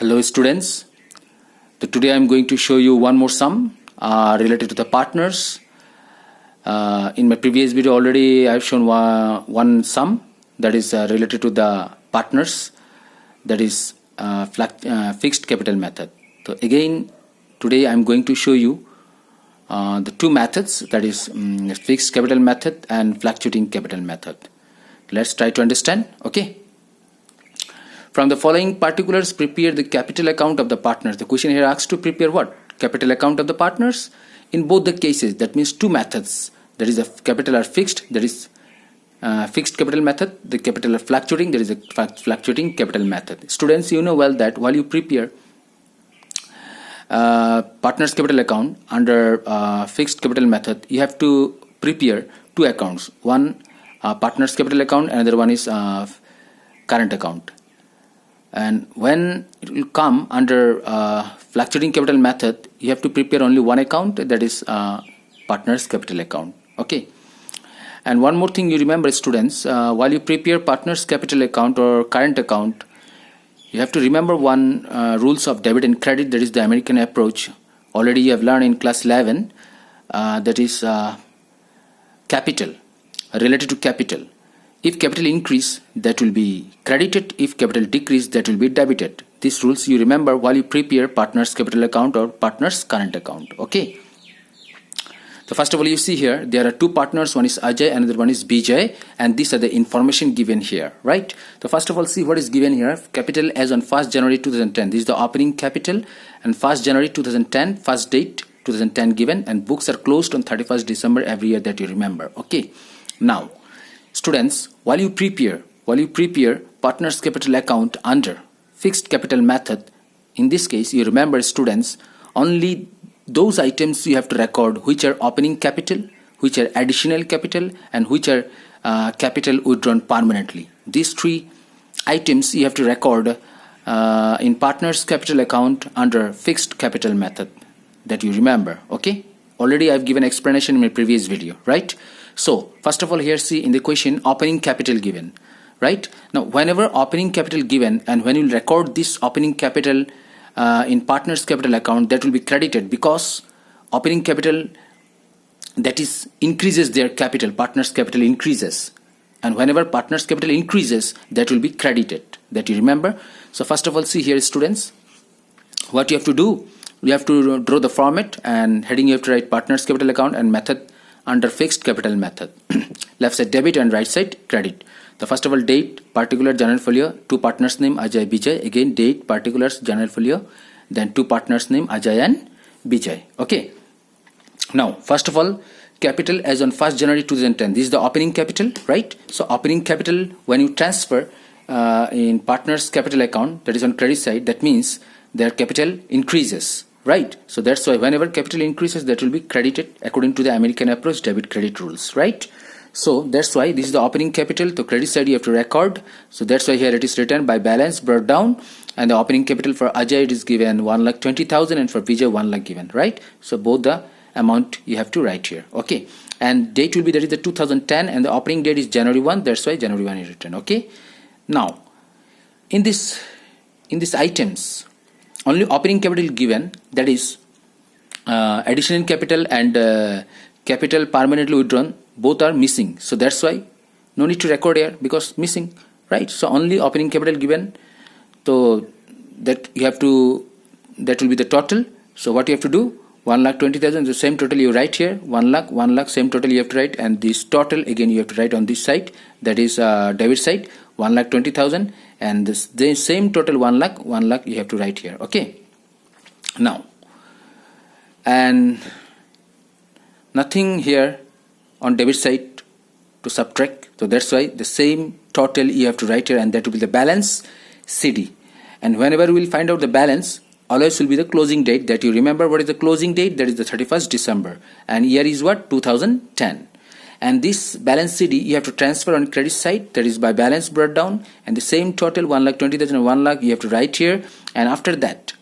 Hello students. So today I am going to show you one more sum related to the partners. In my previous video already I have shown one sum that is related to the partners, that is fixed capital method. So again today I am going to show you the two methods, that is fixed capital method and fluctuating capital method. Let's try to understand. Okay. From the following particulars, prepare the capital account of the partners. The question here asks to prepare what? Capital account of the partners. In both the cases, that means two methods. There is a capital are fixed, there is fixed capital method. The capital are fluctuating, there is a fluctuating capital method. Students, you know well that while you prepare partners capital account under fixed capital method, you have to prepare two accounts. One partners capital account, another one is current account. And when it will come under fluctuating capital method, you have to prepare only one account, that is partners capital account. Okay. And one more thing you remember, students, while you prepare partners capital account or current account, you have to remember one rules of debit and credit, that is the American approach. Already you have learned in class 11, that is capital, related to capital. If capital increase, that will be credited. If capital decrease, that will be debited. These rules you remember while you prepare partners capital account or partners current account. Okay. So first of all, you see here there are two partners. One is Ajay, another one is Bijay, and these are the information given here, right? So first of all, see what is given here. Capital as on 1st January 2010. This is the opening capital, and 1st January 2010, first date 2010 given, and books are closed on 31st December every year, that you remember. Okay. Now, students, while you prepare partners capital account under fixed capital method, in this case you remember, students, only those items you have to record which are opening capital, which are additional capital, and which are capital withdrawn permanently. These three items you have to record in partners capital account under fixed capital method, that you remember. Okay, already I have given explanation in my previous video, right? So first of all, here see in the question opening capital given, right? Now whenever opening capital given, and when you record this opening capital in partners capital account, that will be credited, because opening capital, that is increases their capital, partners capital increases, and whenever partners capital increases, that will be credited, that you remember. So first of all, see here, students, what you have to do, you have to draw the format, and heading you have to write partners capital account and method under fixed capital method. Left side debit and right side credit. The first of all, date, particular, general folio, two partners name Ajay, Bijay. Again date, particulars, general folio, then two partners name Ajay and Bijay. Okay. Now first of all, capital as on 1st January 2010. This is the opening capital, right? So opening capital, when you transfer in partners capital account, that is on credit side, that means their capital increases, right? So that's why whenever capital increases, that will be credited according to the American approach debit credit rules, right? So that's why this is the opening capital. The credit side you have to record. So that's why here it is written by balance brought down, and the opening capital for Ajay it is given 1,20,000 and for Vijay 1 lakh given, right? So both the amount you have to write here. Okay. And date will be, that is the 2010, and the opening date is January 1. That's why January 1 is written. Okay. Now in this items, only opening capital given, that is additional capital and capital permanently withdrawn, both are missing. So that's why no need to record here, because missing, right? So only opening capital given, so that you have to, that will be the total. So what you have to do, 1,20,000, the same total you write here, 1 lakh, same total you have to write, and this total again you have to write on this side, that is debit side, 1,20,000, and this the same total 1 lakh you have to write here. Okay. Now, and nothing here on debit side to subtract, so that's why the same total you have to write here, and that will be the balance CD. And whenever we will find out the balance, always will be the closing date, that you remember what is the closing date, that is the 31st December, and year is what, 2010. And this balance CD you have to transfer on credit side, that is by balance brought down, and the same total 1,20,000 and 1 lakh you have to write here. And after that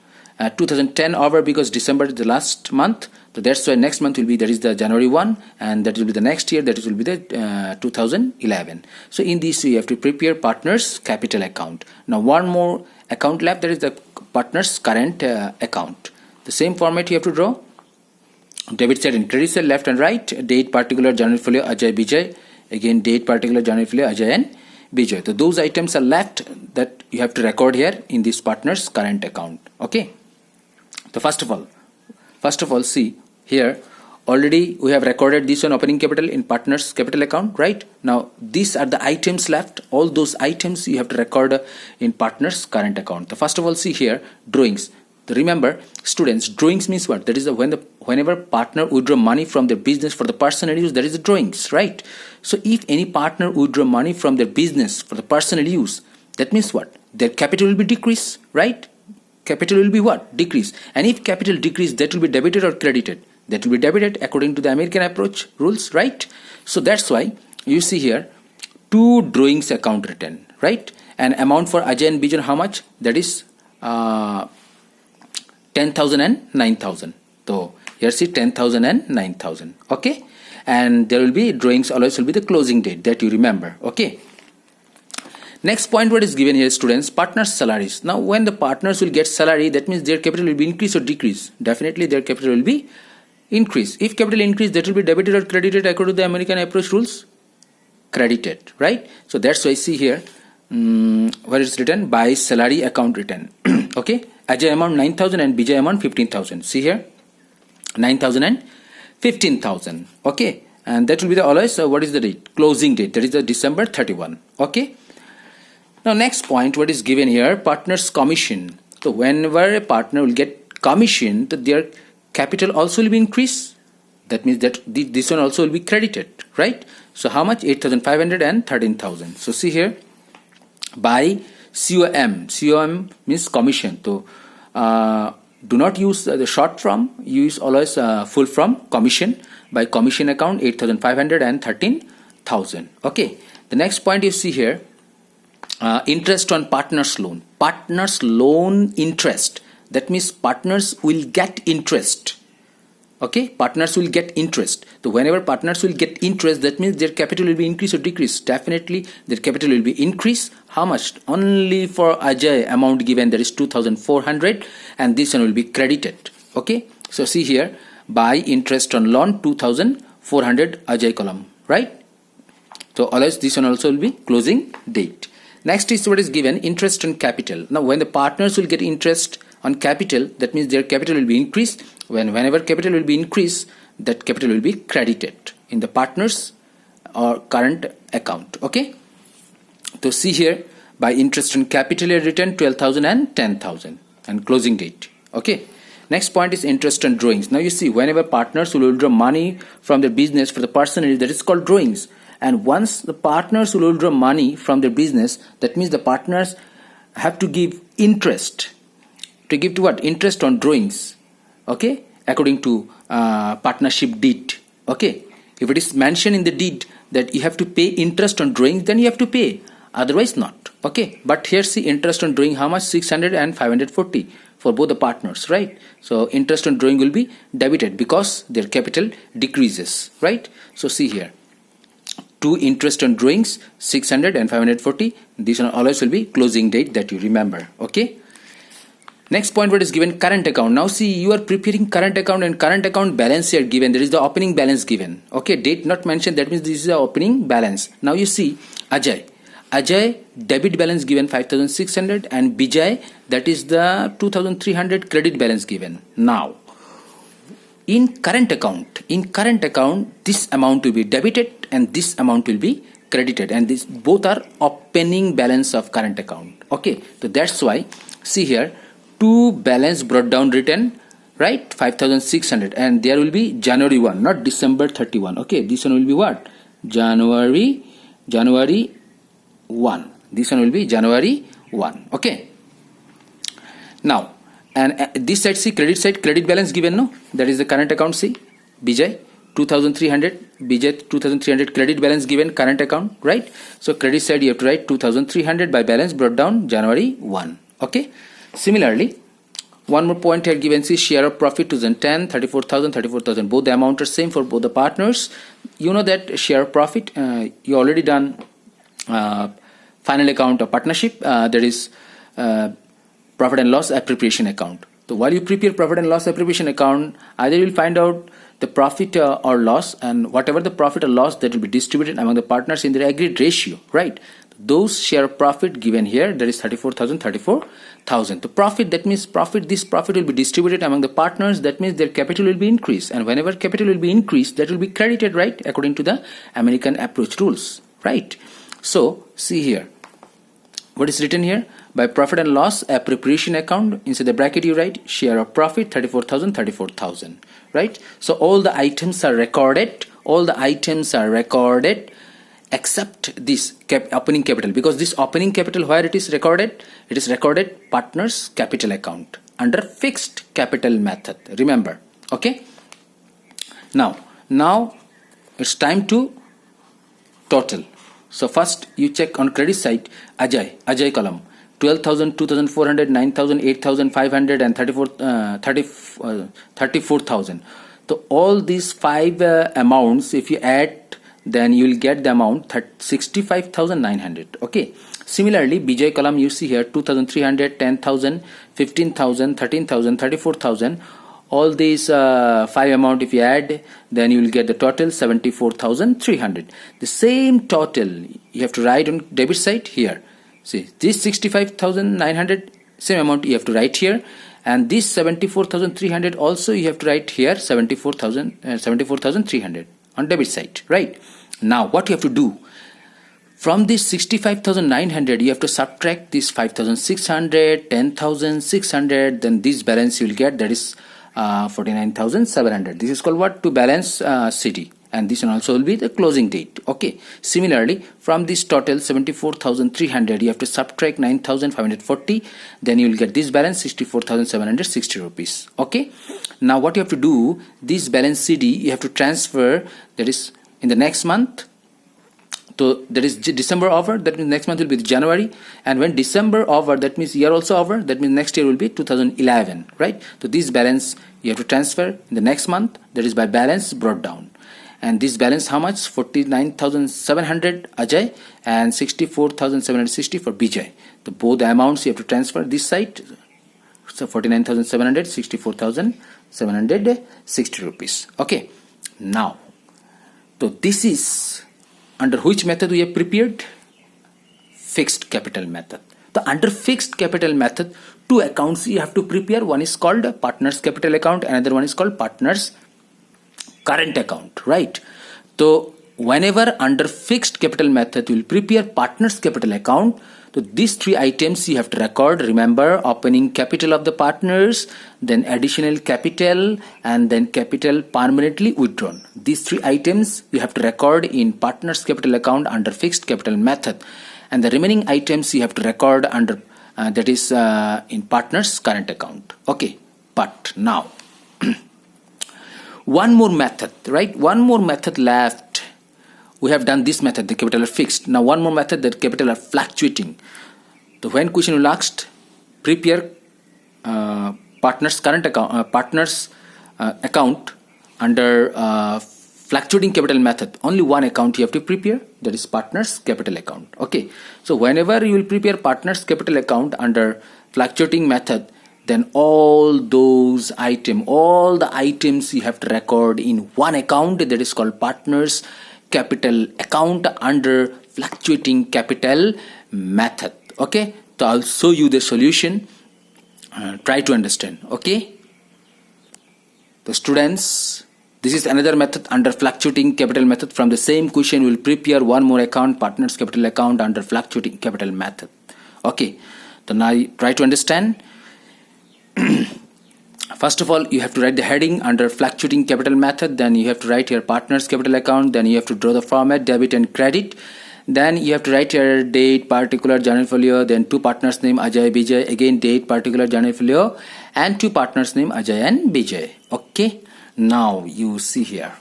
2010 over, because December is the last month, so that's why next month will be, that is the January 1, and that will be the next year, that will be the 2011. So in this you have to prepare partners capital account. Now one more account left, that is the partner's current account. The same format you have to draw. Debit side and credit side, left and right. Date, particular, January folio, Ajay, Bijay. Again, date, particular, January folio, Ajay and Bijay. So those items are left that you have to record here in this partner's current account. Okay. So first of all, see here. Already we have recorded this on opening capital in partner's capital account, right? Now these are the items left. All those items you have to record in partner's current account. So first of all, see here drawings. So remember, students, drawings means what? That is whenever partner withdraw money from their business for the personal use, that is the drawings, right? So if any partner withdraw money from their business for the personal use, that means what? Their capital will be decreased, right? Capital will be what? Decrease. And if capital decrease, that will be debited or credited? That will be debited according to the American approach rules, right? So that's why you see here 2 drawings account written, right? And amount for Ajay and Bijan, how much? That is 10,000 and 9,000. So here see 10,000 and 9,000. Okay, and there will be drawings always will be the closing date that you remember. Okay. Next point, what is given here, students? Partners' salaries. Now, when the partners will get salary, that means their capital will be increased or decrease. Definitely, their capital will be increase. If capital increase, that will be debited or credited according to the American approach rules. Credited, right? So that's why I see here where it's written by salary account written. Okay, Ajay amount 9,000 and Bijay amount 15,000. See here, 9,000 and 15,000. Okay, and that will be the always what is the date? Closing date. That is the December 31. Okay. Now next point, what is given here? Partners' commission. So whenever a partner will get commission, their capital also will be increased. That means that this one also will be credited, right? So how much? 8,500 and 13,000. So see here, by COM. COM means commission. So do not use the short form. Use always full form, commission. By commission account, 8,500 and 13,000. Okay. The next point you see here, interest on partners' loan. Partners' loan interest. That means partners will get interest. Okay, partners will get interest. So whenever partners will get interest, that means their capital will be increased or decreased. Definitely their capital will be increased. How much? Only for Ajay amount given, there is 2,400, and this one will be credited. Okay, so see here, by interest on loan 2,400 Ajay column, right? So always this one also will be closing date. Next is what is given, interest on capital. Now when the partners will get interest on capital, that means their capital will be increased. Whenever capital will be increased, that capital will be credited in the partners or current account. Okay. So see here, by interest on capital written 12,000 and 10,000 and closing date. Okay. Next point is interest on drawings. Now you see, whenever partners will withdraw money from their business for the personal, that is called drawings. And once the partners will withdraw money from their business, that means the partners have to give interest. To give to what? Interest on drawings. Okay, according to partnership deed. Okay, if it is mentioned in the deed that you have to pay interest on drawings, then you have to pay. Otherwise not. Okay, but here see interest on drawing, how much? 600 and 540 for both the partners, right? So interest on drawing will be debited because their capital decreases, right? So see here, 2 interest on drawings 600 and 540. This one always will be closing date that you remember. Okay. Next point, what is given? Current account. Now see, you are preparing current account, and current account balance here given. There is the opening balance given. Okay, date not mentioned. That means this is the opening balance. Now you see Ajay debit balance given 5,600, and Bijay, that is the 2,300 credit balance given. Now in current account, this amount will be debited and this amount will be credited, and this both are opening balance of current account. Okay, so that's why see here, 2 balance brought down written, right? 5,600, and there will be January 1, not December 31. Okay, this one will be what? January 1. This one will be January 1. Okay. Now, and this side see, credit side, credit balance given, no? That is the current account. See, Bijay 2,300, Bijay 2,300 credit balance given, current account, right? So credit side you have to write 2,300 by balance brought down January 1. Okay. Similarly, one more point here given, see share of profit 2010, 34,000. Both the amount are same for both the partners. You know that share of profit, you already done final account of partnership. There is profit and loss appropriation account. So while you prepare profit and loss appropriation account, either you will find out the profit or loss, and whatever the profit or loss, that will be distributed among the partners in their agreed ratio, right? Those share of profit given here, that is 34,000. The profit, that means this profit will be distributed among the partners. That means their capital will be increased, and whenever capital will be increased, that will be credited, right, according to the American approach rules, right? So see here, what is written here? By profit and loss appropriation account, inside the bracket you write share of profit 34,000, right? So all the items are recorded, except this opening capital, because this opening capital, where it is recorded? It is recorded partners capital account under fixed capital method, remember, okay? Now it's time to total. So first you check on credit side, Ajay column, 12,000, 2,400, 9,000, 8,500 and 34,000. So all these five amounts, if you add, then you will get the amount 65,900. Okay. Similarly, BJ column you see here 2,300, 10,000, 15,000, 13,000, 34,000. All these five amount if you add, then you will get the total 74,300. The same total you have to write on debit side here. See, this 65,900, same amount you have to write here, and this 74,300 also you have to write here, 74,300 on debit side, right? Now what you have to do, from this 65,900 you have to subtract this 5,600, 10,600, then this balance you will get, that is 49,700. This is called what? To balance CD, and this one also will be the closing date. Okay. Similarly, from this total 74,300 you have to subtract 9,540, then you will get this balance 64,760 rupees. Okay. Now what you have to do, this balance CD you have to transfer, that is in the next month. So that is December over, that means next month will be January, and when December over, that means year also over, that means next year will be 2011, right? So this balance you have to transfer in the next month, that is by balance brought down. And this balance how much? 49,700 Ajay and 64,760 for BJ. So both the amounts you have to transfer this side. So 49,700, 64,760 rupees. Okay. Now, so this is under which method we have prepared? Fixed capital method. So under fixed capital method, two accounts you have to prepare. One is called partners capital account, another one is called partners current account, right? So whenever under fixed capital method you will prepare partners capital account, so these three items you have to record. Remember, opening capital of the partners, then additional capital, and then capital permanently withdrawn. These three items you have to record in partners capital account under fixed capital method, and the remaining items you have to record under that is in partners current account. Okay, but now one more method, right? One more method left. We have done this method, the capital are fixed. Now one more method, that capital are fluctuating. So when question will asked, prepare partners current account, account under fluctuating capital method. Only one account you have to prepare, that is partners capital account. Okay. So whenever you will prepare partners capital account under fluctuating method, then all the items you have to record in one account, that is called partners capital account under fluctuating capital method. Okay, so I'll show you the solution. Try to understand. Okay, the students, this is another method under fluctuating capital method. From the same question we will prepare one more account, partners capital account under fluctuating capital method. Okay, so now try to understand. First of all, you have to write the heading under fluctuating capital method, then you have to write your partners capital account, then you have to draw the format debit and credit, then you have to write your date, particular, journal folio, then two partners name Ajay, Bijay, again date, particular, journal folio, and two partners name Ajay and Bijay. Okay, now you see here.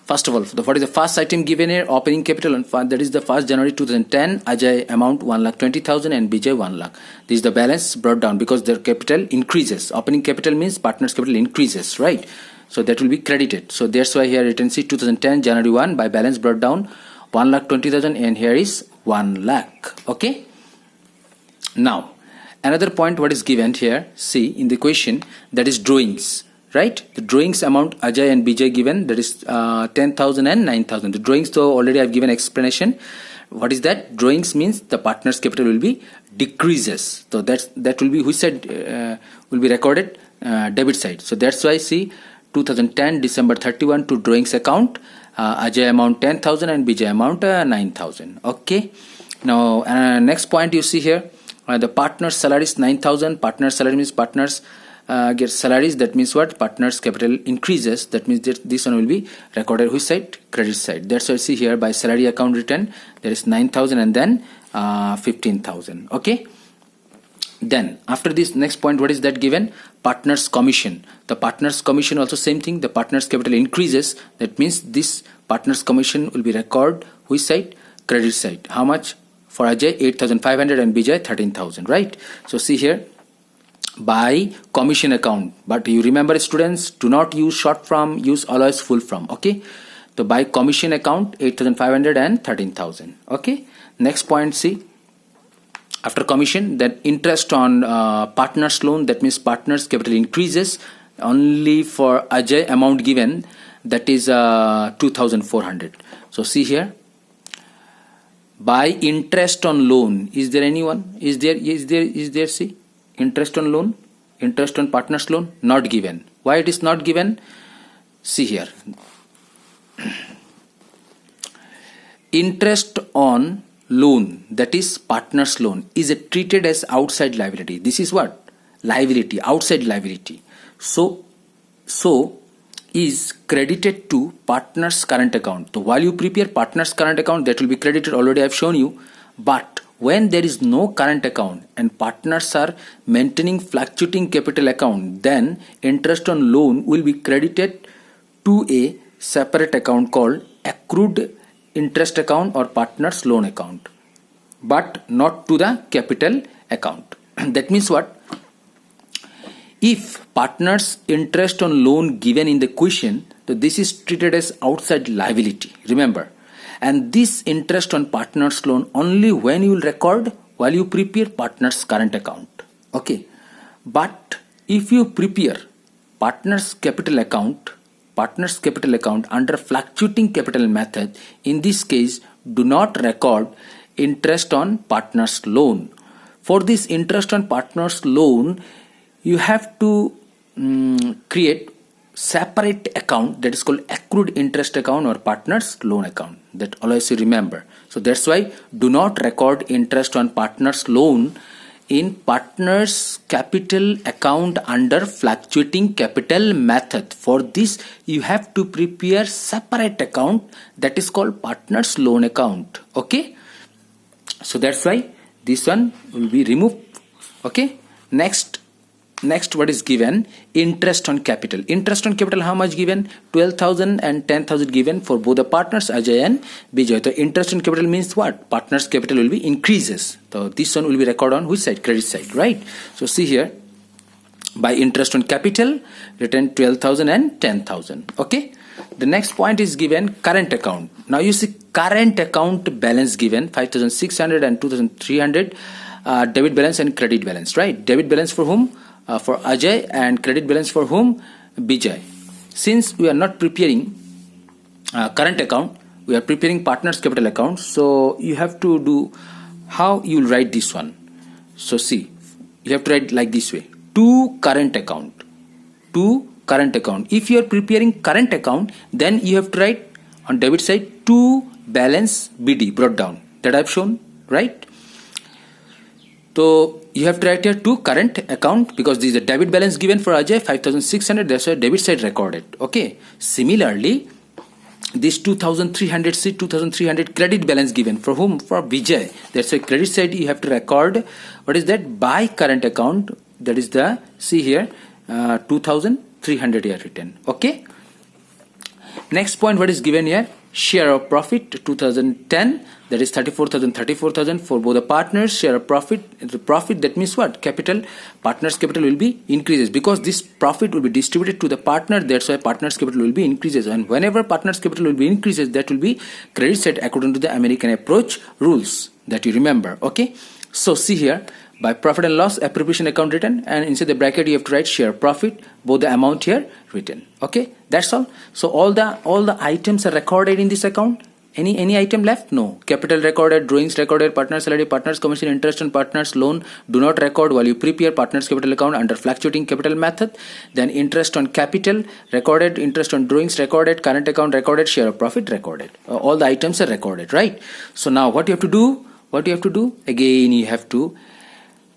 First of all, what is the first item given here? Opening capital, and that is the 1st January 2010. Ajay amount 1,20,000 and Bijay 1 lakh. This is the balance brought down because their capital increases. Opening capital means partners capital increases, right? So that will be credited. So that's why here written see 2010 January 1 by balance brought down 1,20,000 and here is 1 lakh. Okay. Now another point what is given here, see in the question, that is drawings, right? The drawings amount Ajay and Bijay given, that is 10,000 and 9,000. The drawings, though already I've given explanation. What is that? Drawings means the partner's capital will be decreases. So that will be, which side will be recorded? Debit side. So that's why see 2010 December 31 to drawings account, Ajay amount 10,000 and Bijay amount 9,000. Okay. Now next point you see here, the partner's salary is 9,000. Partner's salary means partners get salaries. That means what? Partner's capital increases. That means that this one will be recorded which side? Credit side. That's why I see here by salary account written there is 9,000 and then 15,000. Okay. Then after this next point, what is that given? Partner's commission. The partner's commission also same thing. The partner's capital increases. That means this partner's commission will be recorded which side? Credit side. How much? For Ajay 8,500 and Bijay 13,000. Right. So see here, by commission account, but you remember students, do not use short form, use always full form. Okay. So by commission account 8,500 and 13,000. Okay. Next point, see, after commission, then interest on partner's loan, that means partner's capital increases. Only for Ajay amount given, that is 2,400. So see here, by interest on loan, is there anyone? Is there see? Interest on loan, interest on partner's loan, not given. Why it is not given? See here. Interest on loan, that is partner's loan, is treated as outside liability. This is what? Liability, outside liability. So is credited to partner's current account. So while you prepare partner's current account, that will be credited, already I have shown you. But when there is no current account and partners are maintaining fluctuating capital account, then interest on loan will be credited to a separate account called accrued interest account or partners loan account, but not to the capital account. That means what? If partners interest on loan given in the question, so this is treated as outside liability, remember. And this interest on partner's loan only when you will record while you prepare partner's current account. Okay. But if you prepare partner's capital account under fluctuating capital method, in this case, do not record interest on partner's loan. For this interest on partner's loan, you have to create separate account that is called accrued interest account or partner's loan account. That always you remember. So that's why do not record interest on partner's loan in partner's capital account under fluctuating capital method. For this you have to prepare separate account that is called partner's loan account. Okay. So that's why this one will be removed. Okay. Next what is given? Interest on capital. Interest on capital, how much given? 12,000 and 10,000 given for both the partners Ajay and Bijay. So interest on capital means what? Partners capital will be increases. So this one will be recorded on which side? Credit side, right? So see here, by interest on capital written 12,000 and 10,000. Okay. The next point is given current account. Now you see current account balance given 5,600 and 2,300, debit balance and credit balance, right? Debit balance for whom? For Ajay, and credit balance for whom? Bijay. Since we are not preparing current account, we are preparing partners capital account. So you have to do how you will write this one. So see, you have to write like this way: to current account. If you are preparing current account, then you have to write on debit side to balance BD brought down. That I have shown, right? So you have to write here to current account because this is a debit balance given for Ajay 5,600. That's why debit side recorded. Okay. Similarly, this 2,300 see 2,300 credit balance given for whom? For Bijay. That's why credit side you have to record. What is that? By current account. That is the, see here, 2,300 here written. Okay. Next point, what is given here? Share of profit 2010, that is 34,000 for both the partners. Share of profit, the profit, that means what? Capital, partners capital will be increases because this profit will be distributed to the partner. That's why partners capital will be increases, and whenever partners capital will be increases, that will be credit side according to the American approach rules that you remember. Okay. So see here, by profit and loss appropriation account written, and inside the bracket you have to write share profit, both the amount here written. Okay, that's all. So all the items are recorded in this account. Any item left? No. Capital recorded, drawings recorded, partner salary, partners commission, interest on partners loan do not record while you prepare partners capital account under fluctuating capital method. Then interest on capital recorded, interest on drawings recorded, current account recorded, share of profit recorded. All the items are recorded, right? So now what you have to do? Again you have to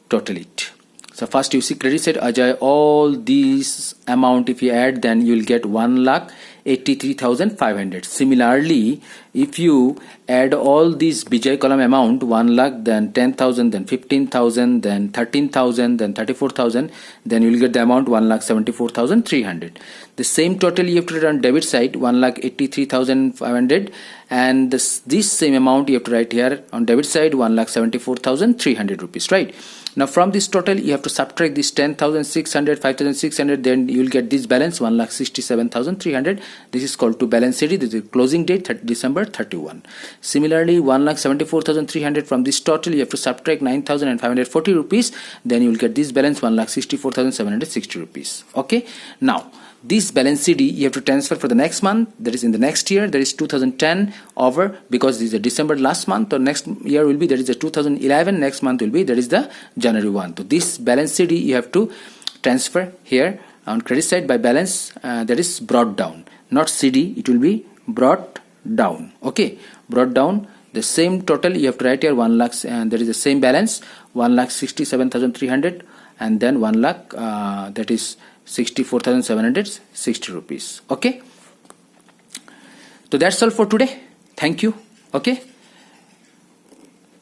total it. So first you see credit side Ajay, all these amount if you add, then you will get 1,83,500. Similarly, if you add all these Bijay column amount, 1 lakh, then 10,000, then 15,000, then 13,000, then 34,000, then you will get the amount 1,74,300. The same total you have to write on debit side, 1,83,500, and this same amount you have to write here on debit side, 1,74,300 rupees, right? Now from this total you have to subtract this 10,600, 5,600, then you will get this balance 1,67,300. This is called to balance sheet. This is closing date December 31. Similarly, 1,74,300 from this total you have to subtract 9,540 rupees, then you will get this balance 1,64,760 rupees. Okay, now this balance CD you have to transfer for the next month, that is in the next year, that is 2010 over, because this is the December last month, or next year will be, that is the 2011, next month will be, that is the January 1. So this balance CD you have to transfer here on credit side by balance, that is brought down, not CD, it will be brought down. Okay, brought down. The same total you have to write here 1 lakh, and there is the same balance 1,67,300, and then 1 lakh, that is 64,760 rupees. Okay, so that's all for today. Thank you. Okay.